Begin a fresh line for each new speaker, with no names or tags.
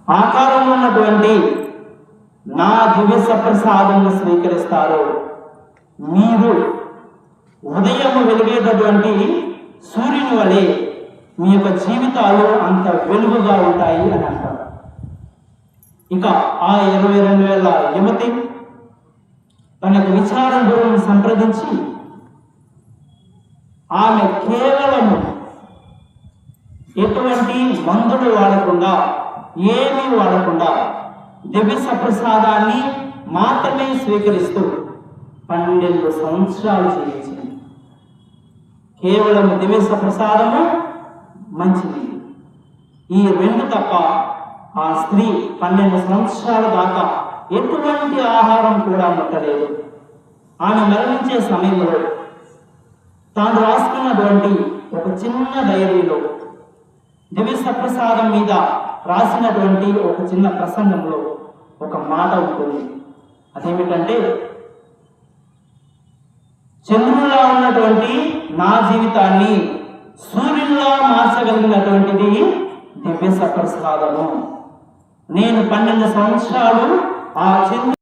ఆకారంలో ఉన్నటువంటి నా దివ్య సప్రసాదమును స్వీకరిస్తారో మీరు ఉదయం వెలిగేటటువంటి సూర్యుని వలె మీ యొక్క జీవితాలు అంత వెలుగుగా ఉంటాయి అని అంటారు. ఇక ఆ 22,000 యువతి తన యొక్క విచారణ గురువుని సంప్రదించి ఆమె కేవలము ఎటువంటి మందులు వాడకుండా ఏమీ వాడకుండా దివ్య సప్రసాదాన్ని మాత్రమే స్వీకరిస్తూ 12 సంవత్సరాలు జీవించింది. కేవలం దివ్య సప్రసాదము మంచిది, ఈ రెండు తప్ప ఆ స్త్రీ 12 సంవత్సరాల దాకా ఎటువంటి ఆహారం కూడా ముట్టలేదు. ఆమె మరణించే సమయంలో తాను రాసుకున్నటువంటి ఒక చిన్న డైరీలో దివ్య సప్రసాదం మీద రాసినటువంటి ఒక చిన్న ప్రసంగంలో ఒక మాట ఉంటుంది. అదేమిటంటే, చంద్రులా ఉన్నటువంటి నా జీవితాన్ని సూర్యుల్లా మార్చగలిగినటువంటిది దివ్య సప్రసాదము. నేను 12 సంవత్సరాలు ఆ